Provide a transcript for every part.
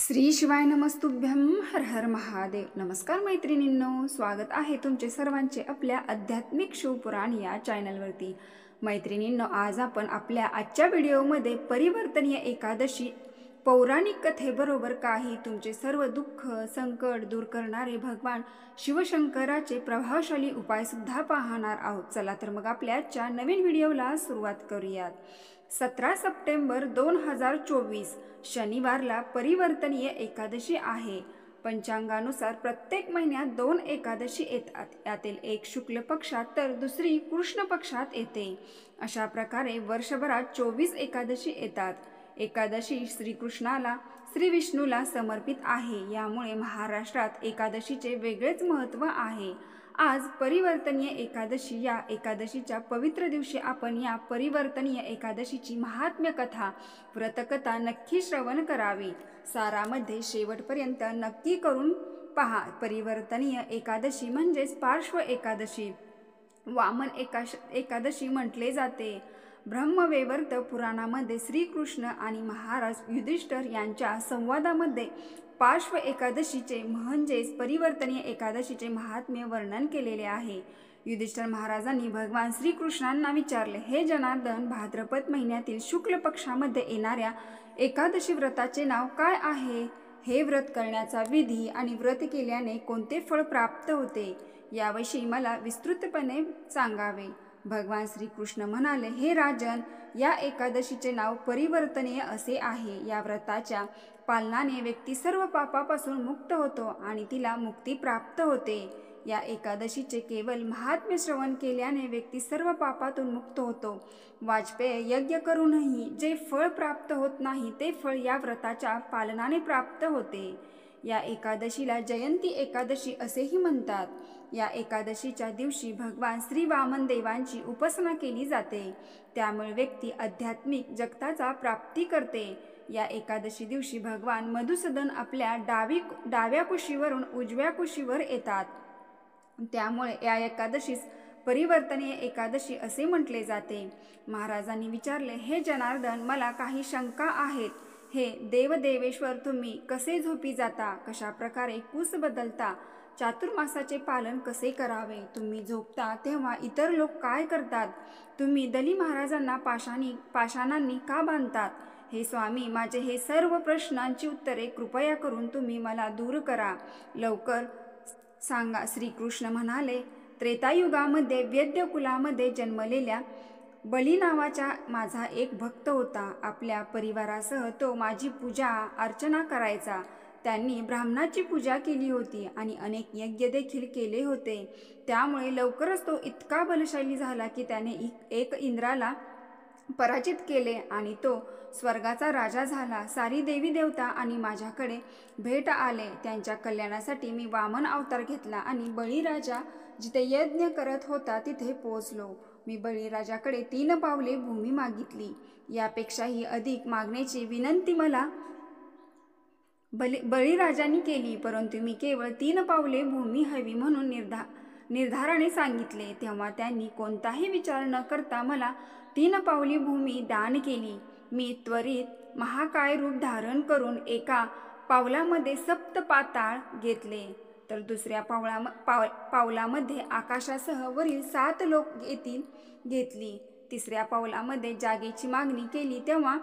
श्री शिवाय नमस्तुभ्यं हर हर महादेव। नमस्कार मैत्रिणींनो, स्वागत आहे तुमचे सर्वांचे आपल्या आध्यात्मिक शिवपुराण या चॅनलवरती। मैत्रिणींनो, आज आपण आपल्या आजच्या व्हिडिओमध्ये परिवर्तनीय एकादशी पौराणिक कथेबरोबर काही तुमचे सर्व दुःख संकट दूर करणारे भगवान शिवशंकराचे प्रभावशाली उपाय सुद्धा पाहणार आहोत। चला तर मग आपल्या आजच्या नवीन व्हिडिओला सुरुवात करूयात। 17 सप्टेंबर 2024 शनिवारला परिवर्तनीय एकादशी आहे। पंचांगानुसार प्रत्येक महिन्यात 2 एकादशी येतात, यातील एक शुक्ल पक्षात तर दुसरी कृष्ण पक्षात येते। अशा प्रकारे वर्षभरात 24 एकादशी येतात। एकादशी श्रीकृष्णाला श्री विष्णूला समर्पित आहे, यामुळे महाराष्ट्रात एकादशीचे वेगळेच महत्त्व आहे। आज परिवर्तनीय एकादशी, या एकादशीच्या पवित्र दिवशी आपण या परिवर्तनीय एकादशीची महात्म्य कथा व्रतकथा नक्की श्रवण करावी। सारामध्ये शेवटपर्यंत नक्की करून पहा। परिवर्तनीय एकादशी म्हणजेच पार्श्व एकादशी, वामन एकादशी म्हटले जाते। ब्रह्मवैवर्त पुराणामध्ये श्रीकृष्ण आणि महाराज युधिष्ठिर यांच्या संवादामध्ये पार्श्व एकादशीचे म्हणजेच परिवर्तनीय एकादशीचे महात्म्य वर्णन केलेले आहे। युधिष्ठिर महाराजांनी भगवान श्रीकृष्णांना विचारले, हे जनार्दन, भाद्रपद महिन्यातील शुक्ल पक्षामध्ये येणाऱ्या एकादशी व्रताचे नाव काय आहे? हे व्रत करण्याचा विधी आणि व्रत केल्याने कोणते फळ प्राप्त होते, याविषयी मला विस्तृतपणे सांगावे। भगवान श्रीकृष्ण म्हणाले, हे राजन, या एकादशीचे नाव परिवर्तनीय असे आहे। या व्रताच्या पालनाने व्यक्ती सर्व पापापासून मुक्त होतो आणि तिला मुक्ती प्राप्त होते। या एकादशीचे केवळ महात्म्य श्रवण केल्याने व्यक्ती सर्व पापातून मुक्त होतो। वाजपेय यज्ञ करूनही जे फळ प्राप्त होत नाही, ते फळ या व्रताच्या पालनाने प्राप्त होते। या एकादशीला जयंती एकादशी असेही म्हणतात। या एकादशीच्या दिवशी भगवान श्री वामन देवांची उपासना केली जाते, त्यामुळे व्यक्ती आध्यात्मिक जगताचा प्राप्ती करते। या एकादशी दिवशी भगवान मधुसूदन आपल्या डाव्या कुशीवरून उजव्या कुशीवर येतात, त्यामुळे या एकादशीस परिवर्तनीय एकादशी असे म्हटले जाते। महाराजांनी विचारले, हे जनार्दन, मला काही शंका आहेत। हे देवदेवेश्वर, तुम्ही कसे झोपी जाता? कशा प्रकारे कुस बदलता? चातुर्मासाचे पालन कसे करावे? तुम्ही झोपता तेव्हा इतर लोक काय करतात? तुम्ही दली महाराजांना पाषाणांनी का बांधतात? हे स्वामी, माझे हे सर्व प्रश्नांची उत्तरे कृपया करून तुम्ही मला दूर करा, लवकर सांगा। श्रीकृष्ण म्हणाले, त्रेतायुगामध्ये वैद्य कुलामध्ये जन्मलेल्या बली नावाचा माझा एक भक्त होता। आपल्या परिवारासह तो माझी पूजा अर्चना करायचा। त्यांनी ब्राह्मणाची पूजा केली होती आणि अनेक यज्ञ देखील केले होते। त्यामुळे लवकरच तो इतका बलशाली झाला की त्याने एक इंद्राला पराजित केले आणि तो स्वर्गाचा राजा झाला। सारी देवी देवता आणि माझ्याकडे भेट आले। त्यांच्या कल्याणासाठी मी वामन अवतार घेतला आणि बळीराजा जिथे यज्ञ करत होता तिथे पोहोचलो। मी बळीराजाकडे 3 पावले भूमी मागितली। यापेक्षाही अधिक मागण्याची विनंती मला बळीराजांनी केली, परंतु मी केवळ 3 पावले भूमी हवी म्हणून निर्धाराने सांगितले। तेव्हा त्यांनी कोणताही विचार न करता मला 3 पावली भूमी दान केली। मी त्वरित महाकाय रूप धारण करून एका पावलामध्ये 7 पाताळ घेतले, तर दुसऱ्या पावलामध्ये आकाशासह वरील 7 लोक घेतली। तिसऱ्या पावलामध्ये जागेची मागणी केली, तेव्हा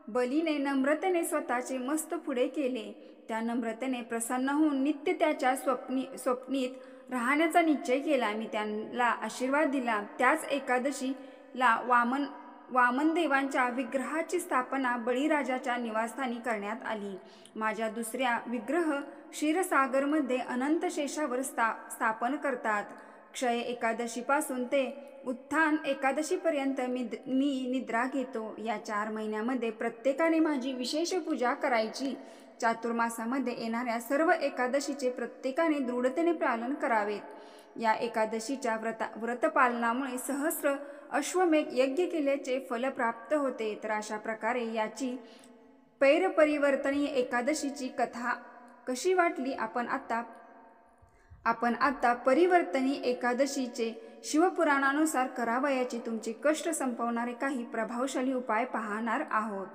बलीने नम्रतेने स्वतःचे मस्त पुढे केले। त्या नम्रतेने प्रसन्न होऊन नित्य त्याच्या स्वप्नीत राहण्याचा निश्चय केला। मी त्यांना आशीर्वाद दिला। त्याच एकादशीला वामन देवांच्या विग्रहाची स्थापना बळीराजाच्या निवासस्थानी करण्यात आली। माझ्या दुसऱ्या विग्रह क्षीरसागरमध्ये अनंत शेषावर स्थापन करतात। क्षय एकादशीपासून ते उत्थान एकादशीपर्यंत मी निद्रा घेतो। या 4 महिन्यामध्ये प्रत्येकाने माझी विशेष पूजा करायची। चातुर्मासामध्ये येणाऱ्या सर्व एकादशीचे प्रत्येकाने दृढतेने पालन करावेत। या एकादशीच्या व्रतपालनामुळे सहस्र अश्वमेध यज्ञ केल्याचे फल प्राप्त होते। तर अशा प्रकारे याची परिवर्तनीय एकादशीची कथा कशी वाटली? आपण आता परिवर्तनीय एकादशीचे शिवपुराणानुसार करावयाचे तुमचे कष्ट संपवणारे काही प्रभावशाली उपाय पाहणार आहोत।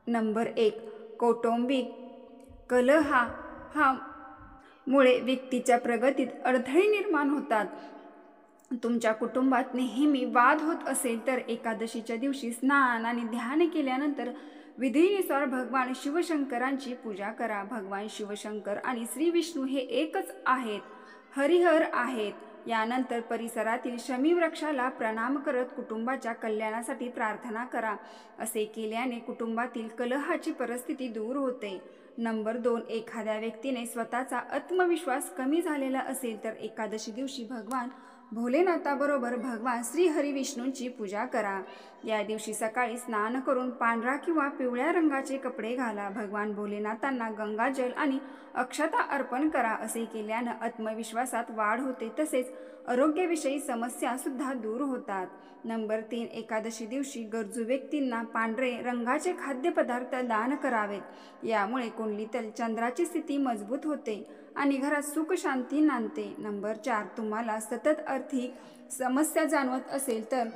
नंबर 1, कौटुंबिक कलह हा मुळे व्यक्तीच्या प्रगतीत अडथळे निर्माण होतात. तुमच्या कुटुंबात नेहमी वाद होत असेल तर एकादशीच्या दिवशी स्नान आणि ध्यान केल्यानंतर विधीनुसार भगवान शिवशंकरांची पूजा करा. भगवान शिवशंकर आणि श्री विष्णू हे एकच आहेत, हरिहर आहेत. यानंतर परिसरातील शमी वृक्षाला प्रणाम करत कुटुंबाच्या कल्याणासाठी प्रार्थना करा. असे केल्याने कुटुंबातील कलहाची परिस्थिती दूर होते. नंबर 2, एखाद्या व्यक्तीने स्वतःचा आत्मविश्वास कमी झालेला असेल तर एकादशी दिवशी भगवान भोलेनाथाबरोबर भगवान श्री हरिविष्णूंची पूजा करा. या दिवशी सकाळी स्नान करून पांढरा किंवा पिवळ्या रंगाचे कपडे घाला. भगवान भोलेनाथांना गंगाजल आणि अक्षता अर्पण करा. असे केल्यानं आत्मविश्वासात वाढ होते, तसेच आरोग्याविषयी समस्या सुद्धा दूर होतात. नंबर 3, एकादशी दिवशी गरजू व्यक्तींना पांढरे रंगाचे खाद्यपदार्थ दान करावेत. यामुळे कुंडलीतील चंद्राची स्थिती मजबूत होते आणि घरात सुख शांती नांदते. नंबर 4, तुम्हाला सतत आर्थिक समस्या जाणवत असेल तर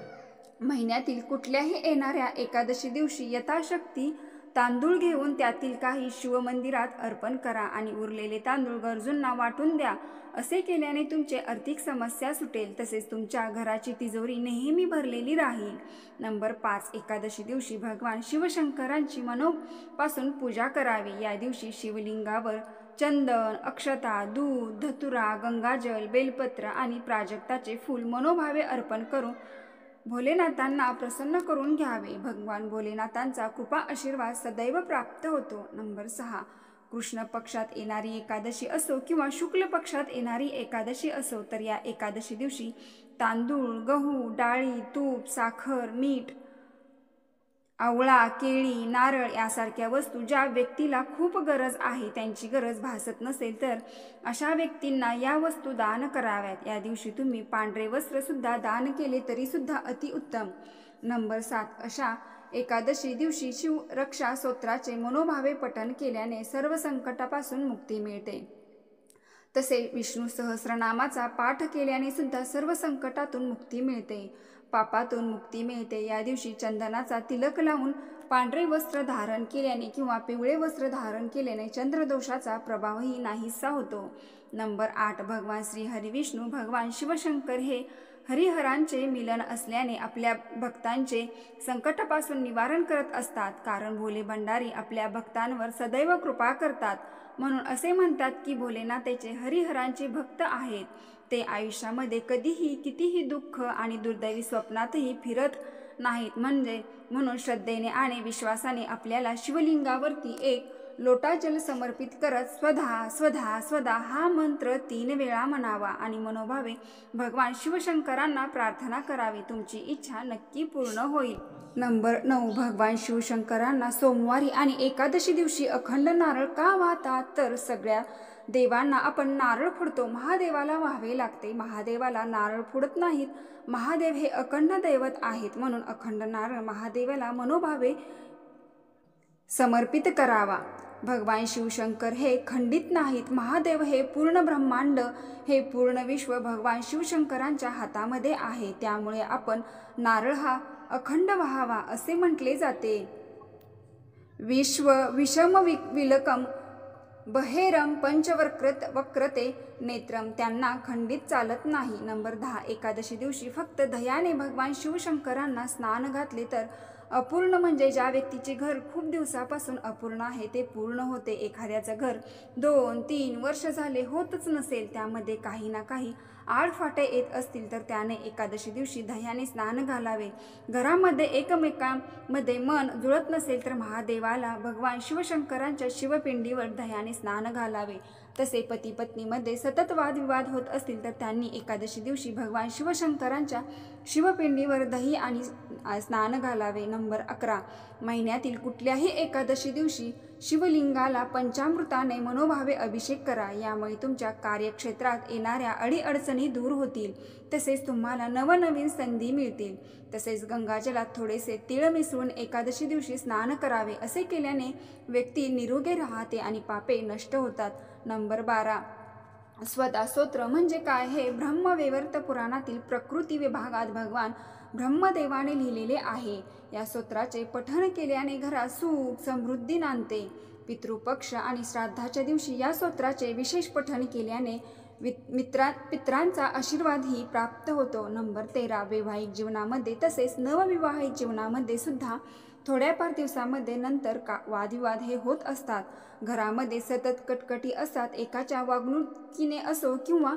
महिन्यातील कुठल्याही येणाऱ्या एकादशी दिवशी यथाशक्ती तांदूळ घेऊन त्यातील काही शिवमंदिरात अर्पण करा आणि उरलेले तांदूळ गरजूंना वाटून द्या. असे केल्याने तुमची आर्थिक समस्या सुटेल, तसेच तुमच्या घराची तिजोरी नेहमी भरलेली राहील. नंबर 5, एकादशी दिवशी भगवान शिवशंकरांची मनोपासून पूजा करावी. या दिवशी शिवलिंगावर चंदन, अक्षता, दूध, धतुरा, गंगाजल, बेलपत्र आणि प्राजक्ताचे फूल मनोभावे अर्पण करून भोलेनाथांना प्रसन्न करून घ्यावे. भगवान भोलेनाथांचा कृपा आशीर्वाद सदैव प्राप्त होतो. नंबर 6, कृष्ण पक्षात येणारी एकादशी असो किंवा शुक्ल पक्षात येणारी एकादशी असो तर या एकादशी दिवशी तांदूळ, गहू, डाळी, तूप, साखर, मीठ, आवळा, केळी, नारळ यासारख्या वस्तू ज्या व्यक्तीला खूप गरज आहे, त्यांची गरज भासत नसेल तर अशा व्यक्तींना या वस्तू दान कराव्यात. या दिवशी तुम्ही पांढरे वस्त्र सुद्धा दान केले तरी सुद्धा अतिउत्तम. नंबर 7, अशा एकादशी दिवशी शिवरक्षा स्तोत्राचे मनोभावे पठण केल्याने सर्व संकटापासून मुक्ती मिळते. तसे विष्णू सहस्रनामाचा पाठ केल्याने सुद्धा सर्व संकटातून मुक्ती मिळते, पापातून मुक्ती मिळते. या दिवशी चंदनाचा तिलक लावून पांढरे वस्त्र धारण केल्याने किंवा पिवळे वस्त्र धारण केल्याने चंद्रदोषाचा प्रभावही नाहीसा होतो. नंबर 8, भगवान श्री हरिविष्णू भगवान शिवशंकर हे हरिहरांचे मिलन असल्याने आपल्या भक्तांचे संकटापासून निवारण करत असतात. कारण भोले भंडारी आपल्या भक्तांवर सदैव कृपा करतात. म्हणून असे म्हणतात की भोलेनाथाचे हरिहरांचे भक्त आहेत. ते आयुष्यामध्ये कधीही कितीही दुःख आणि दुर्दैवी स्वप्नातही फिरत नाहीत. म्हणून श्रद्धेने आणि विश्वासाने आपल्याला शिवलिंगावरती एक लोटा जल समर्पित करत स्वधा स्वधा स्वधा हा मंत्र 3 वेळा म्हणावा आणि मनोभावे भगवान शिवशंकरांना प्रार्थना करावी. तुमची इच्छा नक्की पूर्ण होईल. नंबर 9, भगवान शिवशंकरांना सोमवारी आणि एकादशी दिवशी अखंड नारळ का वाहतात तर सगळ्या देवांना आपण नारळ फोडतो, महादेवाला व्हावे लागते. महादेवाला नारळ फोडत नाहीत. महादेव हे अखंड दैवत आहेत, म्हणून अखंड नारळ महादेवाला मनोभावे समर्पित करावा. भगवान शिवशंकर हे खंडित नाहीत. महादेव हे पूर्ण ब्रह्मांड, हे पूर्ण विश्व भगवान शिवशंकरांच्या हातामध्ये आहे. त्यामुळे आपण नारळ हा अखंड व्हावा असे म्हटले जाते. विश्व विषम विलकम बहेरम पंचवक्रते नेत्रम, त्यांना खंडित चालत नाही. नंबर 10, एकादशी दिवशी फक्त दह्याने भगवान शिवशंकरांना स्नान घातले तर अपूर्ण म्हणजे ज्या व्यक्तीचे घर खूप दिवसापासून अपूर्ण आहे ते पूर्ण होते. एखाद्याचं घर 2-3 वर्ष झाले होतच नसेल, त्यामध्ये काही ना काही आडफाटे येत असतील तर त्याने एकादशी दिवशी दह्याने स्नान घालावे. घरामध्ये एकमेकांमध्ये मन जुळत नसेल तर महादेवाला भगवान शिवशंकरांच्या शिवपिंडीवर दह्याने स्नान घालावे. तसे पती पत्नीमध्ये सतत वादविवाद होत असतील तर त्यांनी एकादशी दिवशी भगवान शिवशंकरांच्या शिवपिंडीवर दही आणि स्नान घालावे. नंबर 11, महिन्यातील कुठल्याही एकादशी दिवशी शिवलिंगाला पंचामृताने मनोभावे अभिषेक करा. यामुळे तुमच्या कार्यक्षेत्रात येणाऱ्या अडीअडचणी दूर होतील, तसेच तुम्हाला नवनवीन संधी मिळतील. तसेच गंगाजलात थोडेसे तीळ मिसळून एकादशी दिवशी स्नान करावे. असे केल्याने व्यक्ती निरोगी राहते आणि पापे नष्ट होतात. नंबर 12, स्वधा स्तोत्र म्हणजे काय हे ब्रह्मवैवर्त पुराणातील प्रकृती विभागात भगवान ब्रह्मदेवाने लिहिलेले आहे. या स्तोत्राचे पठण केल्याने घरात सुख समृद्धी नांदते. पितृपक्ष आणि श्राद्धाच्या दिवशी या स्तोत्राचे विशेष पठण केल्याने पितरांचा आशीर्वादही प्राप्त होतो. नंबर 13, वैवाहिक जीवनामध्ये तसेच नवविवाहित जीवनामध्ये सुद्धा थोड्याफार दिवसामध्ये नंतर वादविवाद हे होत असतात. घरामध्ये सतत कटकटी असतात. एकाच्या वागणुकीने असो किंवा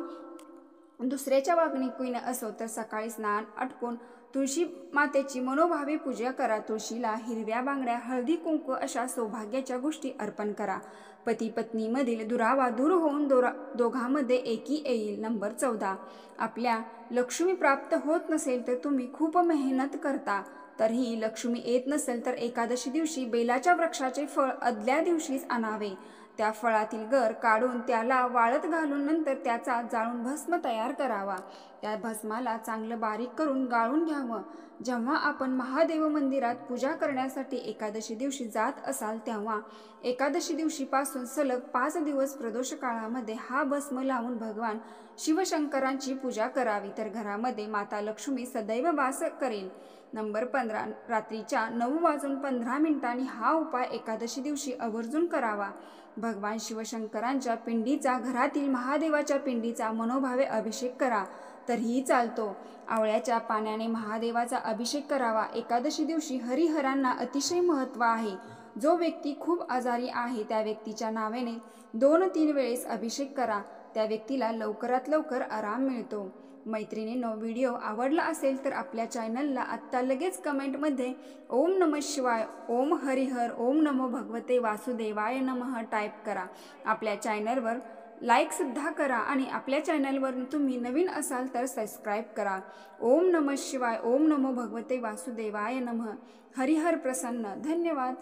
दुसऱ्याच्या वागणुकीने असो तर सकाळी स्नान आटपून तुळशी मातेची मनोभावे पूजा करा. तुळशीला हिरव्या बांगड्या, हळदी कुंकू अशा सौभाग्याच्या गोष्टी अर्पण करा. पती पत्नीमधील दुरावा दूर होऊन दोघांमध्ये एकी येईल. नंबर 14, आपल्या लक्ष्मी प्राप्त होत नसेल तर तुम्ही खूप मेहनत करता तरीही लक्ष्मी येत नसेल तर एकादशी दिवशी बेलाच्या वृक्षाचे फळ आदल्या दिवशीच आणावे. त्या फळातील गर काढून त्याला वाळत घालून नंतर त्याचा जाळून भस्म तयार करावा. त्या भस्माला चांगलं बारीक करून गाळून घ्यावं. जेव्हा आपण महादेव मंदिरात पूजा करण्यासाठी एकादशी दिवशी जात असाल तेव्हा एकादशी दिवशीपासून सलग 5 दिवस प्रदोष काळामध्ये हा भस्म लावून भगवान शिवशंकरांची पूजा करावी. तर घरामध्ये माता लक्ष्मी सदैव वास करेल. नंबर 15, रात्रीच्या 9:15 हा उपाय एकादशी दिवशी आवर्जून करावा. भगवान शिवशंकरांच्या पिंडीचा, घरातील महादेवाच्या पिंडीचा मनोभावे अभिषेक करा तरीही चालतो. आवळ्याच्या पाण्याने महादेवाचा अभिषेक करावा. एकादशी दिवशी हरिहरांना अतिशय महत्त्व आहे. जो व्यक्ती खूप आजारी आहे त्या व्यक्तीच्या नावाने 2-3 वेळेस अभिषेक करा. त्या व्यक्तीला लवकरात लवकर आराम मिळतो. मैत्रिणींनो, व्हिडिओ आवडला असेल तर आपल्या चॅनलला आत्ता लगेच कमेंटमध्ये ओम नमः शिवाय, ओम हरिहर, ओम नमो भगवते वासुदेवाय नमः टाईप करा. आपल्या चॅनलवर लाईकसुद्धा करा आणि आपल्या चॅनलवर तुम्ही नवीन असाल तर सबस्क्राईब करा. ओम नमः शिवाय, ओम नमो भगवते वासुदेवाय नमः. हरिहर प्रसन्न. धन्यवाद.